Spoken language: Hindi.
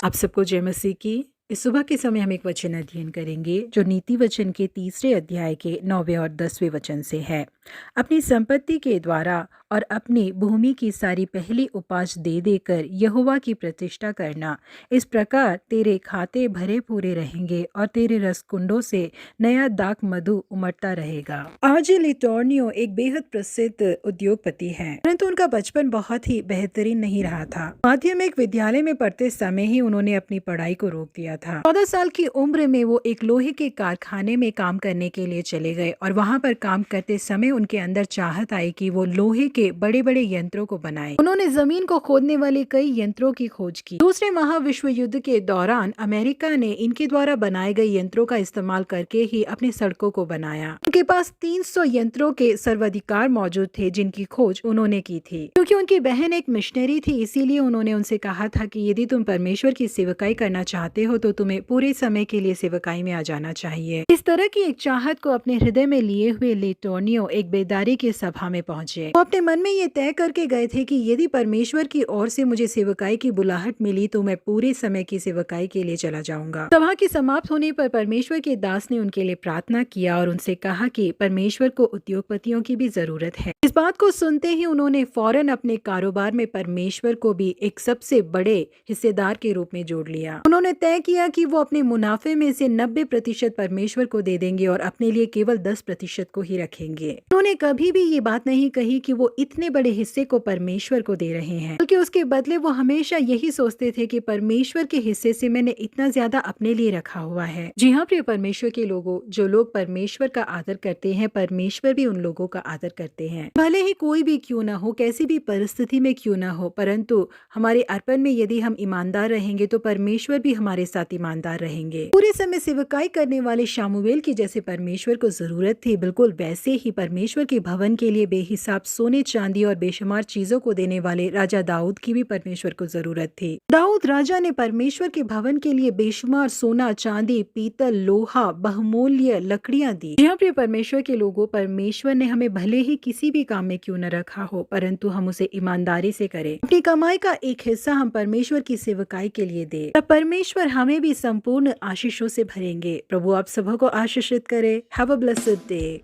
आप सबको जय मसीह की। इस सुबह के समय हम एक वचन अध्ययन करेंगे जो नीति वचन के 3 अध्याय के 9वें और 10वें वचन से है। अपनी संपत्ति के द्वारा और अपनी भूमि की सारी पहली उपज दे देकर यहोवा की प्रतिष्ठा करना, इस प्रकार तेरे खाते भरे पूरे रहेंगे और तेरे रसकुंडों से नया दाख मधु उमड़ता रहेगा। आज लिटोर्नियो एक बेहद प्रसिद्ध उद्योगपति हैं, परंतु उनका बचपन बहुत ही बेहतरीन नहीं रहा था। माध्यमिक विद्यालय में पढ़ते समय ही उन्होंने अपनी पढ़ाई को रोक दिया था। 14 साल की उम्र में वो एक लोहे के कारखाने में काम करने के लिए चले गए और वहां पर काम करते समय उनके अंदर चाहत आई कि वो लोहे के बड़े बड़े यंत्रों को बनाए। उन्होंने जमीन को खोदने वाले कई यंत्रों की खोज की। दूसरे महाविश्व युद्ध के दौरान अमेरिका ने इनके द्वारा बनाए गए यंत्रों का इस्तेमाल करके ही अपनी सड़कों को बनाया। उनके पास 300 यंत्रों के सर्वाधिकार मौजूद थे जिनकी खोज उन्होंने की थी। क्योंकि उनकी बहन एक मिशनरी थी, इसीलिए उन्होंने उनसे कहा था कि यदि तुम परमेश्वर की सेवकाई करना चाहते हो तो तुम्हें पूरे समय के लिए सेवकाई में आ जाना चाहिए। इस तरह की एक चाहत को अपने हृदय में लिए हुए लिटोर्नियो एक बेदारी की सभा में पहुंचे। वो अपने मन में ये तय करके गए थे कि यदि परमेश्वर की ओर से मुझे सेवकाई की बुलाहट मिली तो मैं पूरे समय की सेवकाई के लिए चला जाऊंगा। सभा के समाप्त होने पर परमेश्वर के दास ने उनके लिए प्रार्थना किया और उनसे कहा कि परमेश्वर को उद्योगपतियों की भी जरूरत है। इस बात को सुनते ही उन्होंने फौरन अपने कारोबार में परमेश्वर को भी एक सबसे बड़े हिस्सेदार के रूप में जोड़ लिया। उन्होंने तय किया कि वो अपने मुनाफे में से 90% परमेश्वर को दे देंगे और अपने लिए केवल 10% को ही रखेंगे। उन्होंने कभी भी ये बात नहीं कही कि वो इतने बड़े हिस्से को परमेश्वर को दे रहे हैं, बल्कि उसके बदले वो हमेशा यही सोचते थे कि परमेश्वर के हिस्से से मैंने इतना ज्यादा अपने लिए रखा हुआ है। जी हाँ प्रिय परमेश्वर के लोगों, जो लोग परमेश्वर का आदर करते हैं, परमेश्वर भी उन लोगों का आदर करते हैं। भले ही कोई भी क्यों ना हो, कैसी भी परिस्थिति में क्यों ना हो, परंतु हमारे अर्पण में यदि हम ईमानदार रहेंगे तो परमेश्वर भी हमारे साथ ईमानदार रहेंगे। पूरे समय सेवकाई करने वाले शामुएल की जैसे परमेश्वर को जरूरत थी, बिल्कुल वैसे ही परमेश्वर के भवन के लिए बेहिसाब सोने चांदी और बेशुमार चीजों को देने वाले राजा दाऊद की भी परमेश्वर को जरूरत थी। दाऊद राजा ने परमेश्वर के भवन के लिए बेशुमार सोना चांदी पीतल लोहा बहुमूल्य लकड़ियां दी। यहाँ प्रिय परमेश्वर के लोगों, परमेश्वर ने हमें भले ही किसी भी काम में क्यों न रखा हो, परंतु हम उसे ईमानदारी से करें। अपनी कमाई का एक हिस्सा हम परमेश्वर की सेवकाई के लिए दे, तब परमेश्वर हमें भी संपूर्ण आशीषों से भरेंगे। प्रभु आप सबको आशीषित करे। Have a blessed day.